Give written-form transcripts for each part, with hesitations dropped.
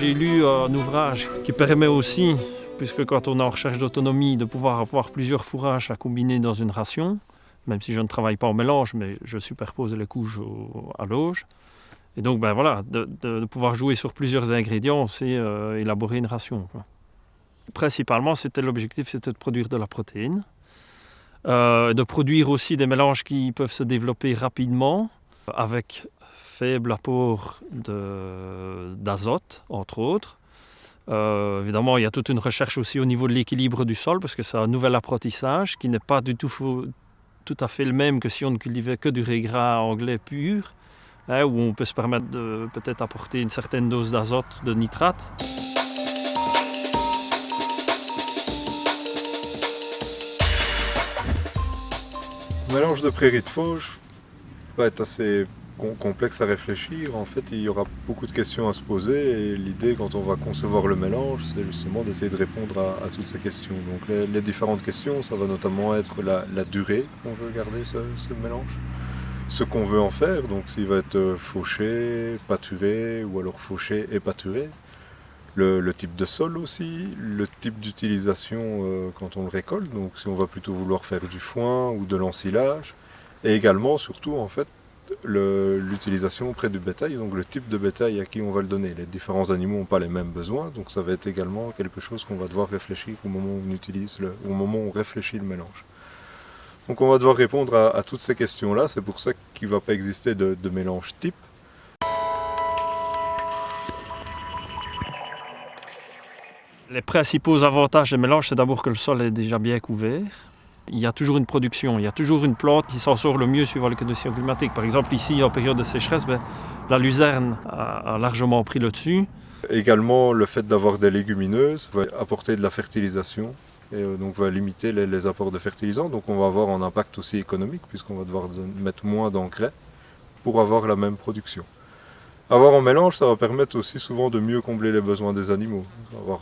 j'ai lu un ouvrage qui permet aussi, puisque quand on est en recherche d'autonomie, de pouvoir avoir plusieurs fourrages à combiner dans une ration, même si je ne travaille pas en mélange, mais je superpose les couches à l'auge. Et donc, de pouvoir jouer sur plusieurs ingrédients, c'est élaborer une ration, quoi. Principalement, l'objectif, c'était de produire de la protéine, de produire aussi des mélanges qui peuvent se développer rapidement, avec faible apport d'azote, entre autres. Évidemment, il y a toute une recherche aussi au niveau de l'équilibre du sol, parce que c'est un nouvel apprentissage qui n'est pas du tout à fait le même que si on ne cultivait que du raisin anglais pur, où on peut se permettre de peut-être apporter une certaine dose d'azote, de nitrate. Le mélange de prairie de fauge va être assez complexe à réfléchir. En fait, il y aura beaucoup de questions à se poser et l'idée, quand on va concevoir le mélange, c'est justement d'essayer de répondre à toutes ces questions. Donc les différentes questions, ça va notamment être la durée qu'on veut garder ce mélange, ce qu'on veut en faire, donc s'il va être fauché, pâturé ou alors fauché et pâturé, le type de sol aussi, le type d'utilisation quand on le récolte, donc si on va plutôt vouloir faire du foin ou de l'ensilage, et également surtout en fait l'utilisation auprès du bétail, donc le type de bétail à qui on va le donner. Les différents animaux n'ont pas les mêmes besoins, donc ça va être également quelque chose qu'on va devoir réfléchir au moment où au moment où on réfléchit le mélange. Donc on va devoir répondre à toutes ces questions-là, c'est pour ça qu'il ne va pas exister de mélange type. Les principaux avantages des mélanges, c'est d'abord que le sol est déjà bien couvert. Il y a toujours une production, il y a toujours une plante qui s'en sort le mieux suivant les conditions climatiques. Par exemple, ici, en période de sécheresse, la luzerne a largement pris le dessus. Également, le fait d'avoir des légumineuses va apporter de la fertilisation et donc va limiter les apports de fertilisants. Donc on va avoir un impact aussi économique puisqu'on va devoir mettre moins d'engrais pour avoir la même production. Avoir un mélange, ça va permettre aussi souvent de mieux combler les besoins des animaux. Avoir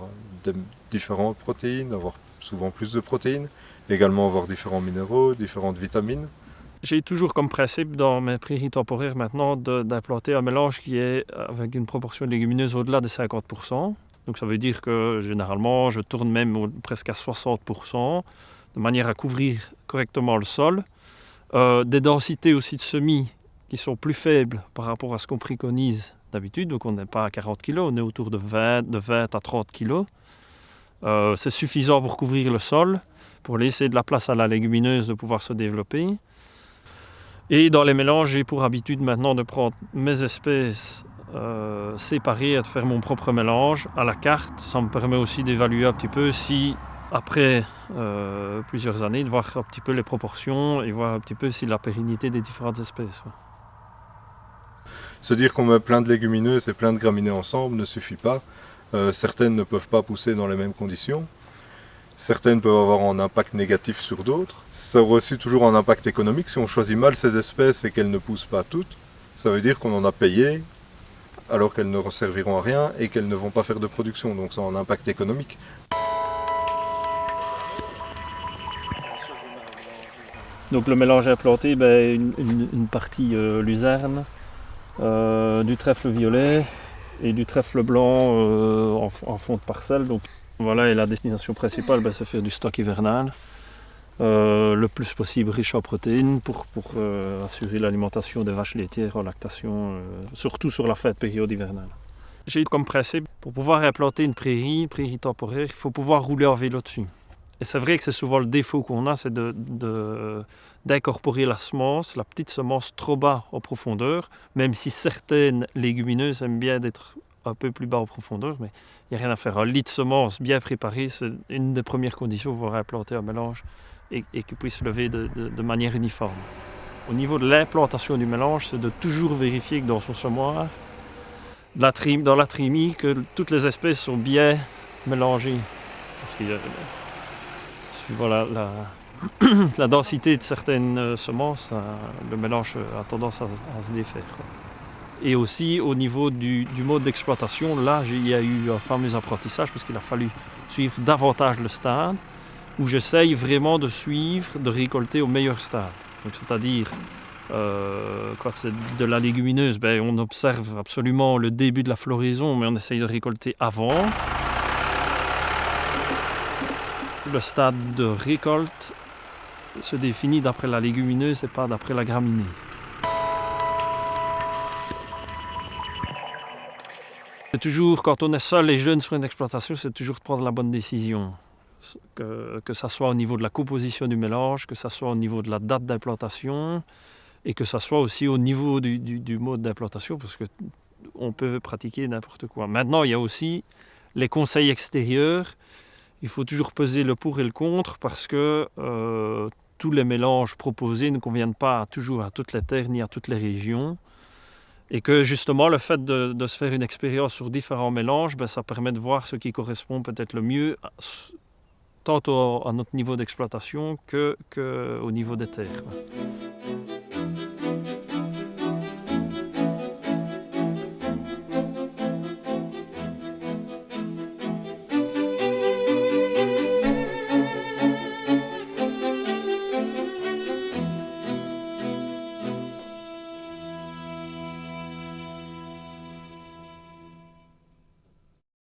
différentes protéines, avoir souvent plus de protéines, également avoir différents minéraux, différentes vitamines. J'ai toujours comme principe dans mes prairies temporaires maintenant d'implanter un mélange qui est avec une proportion de légumineuses au-delà de 50%. Donc ça veut dire que généralement je tourne même presque à 60%, de manière à couvrir correctement le sol. Des densités aussi de semis qui sont plus faibles par rapport à ce qu'on préconise d'habitude. Donc on n'est pas à 40 kg, on est autour de 20 à 30 kg. C'est suffisant pour couvrir le sol, pour laisser de la place à la légumineuse de pouvoir se développer. Et dans les mélanges, j'ai pour habitude maintenant de prendre mes espèces séparées et de faire mon propre mélange à la carte. Ça me permet aussi d'évaluer un petit peu si, après plusieurs années, de voir un petit peu les proportions et voir un petit peu si la pérennité des différentes espèces. Se dire qu'on met plein de légumineuses et plein de graminées ensemble ne suffit pas. Certaines ne peuvent pas pousser dans les mêmes conditions. Certaines peuvent avoir un impact négatif sur d'autres. Ça aura aussi toujours un impact économique. Si on choisit mal ces espèces et qu'elles ne poussent pas toutes, ça veut dire qu'on en a payé alors qu'elles ne serviront à rien et qu'elles ne vont pas faire de production. Donc ça a un impact économique. Donc le mélange implanté, une partie luzerne, du trèfle violet et du trèfle blanc en fond de parcelle. Donc voilà, et la destination principale, c'est faire du stock hivernal, le plus possible riche en protéines pour assurer l'alimentation des vaches laitières en lactation, surtout sur la fin de période hivernale. J'ai comme principe, pour pouvoir implanter une prairie temporaire, il faut pouvoir rouler en vélo dessus. Et c'est vrai que c'est souvent le défaut qu'on a, c'est d'incorporer la semence, la petite semence trop bas en profondeur, même si certaines légumineuses aiment bien d'être un peu plus bas en profondeur, mais il n'y a rien à faire. Un lit de semence bien préparé, c'est une des premières conditions pour implanter un mélange et qu'il puisse se lever de manière uniforme. Au niveau de l'implantation du mélange, c'est de toujours vérifier que dans son semoir, dans la trémie, que toutes les espèces sont bien mélangées. Parce que suivant la densité de certaines semences, le mélange a tendance à se défaire. Et aussi au niveau du mode d'exploitation, là il y a eu un fameux apprentissage parce qu'il a fallu suivre davantage le stade, où j'essaye vraiment de récolter au meilleur stade. Donc, c'est-à-dire Quand c'est de la légumineuse, on observe absolument le début de la floraison, mais on essaye de récolter avant. Le stade de récolte se définit d'après la légumineuse et pas d'après la graminée. C'est toujours, quand on est seul et jeune sur une exploitation, c'est toujours de prendre la bonne décision. Que ça soit au niveau de la composition du mélange, que ça soit au niveau de la date d'implantation et que ça soit aussi au niveau du mode d'implantation, parce qu'on peut pratiquer n'importe quoi. Maintenant, il y a aussi les conseils extérieurs. Il faut toujours peser le pour et le contre parce que tous les mélanges proposés ne conviennent pas toujours à toutes les terres ni à toutes les régions. Et que justement, le fait de se faire une expérience sur différents mélanges, ça permet de voir ce qui correspond peut-être le mieux, tant à notre niveau d'exploitation qu'au niveau des terres.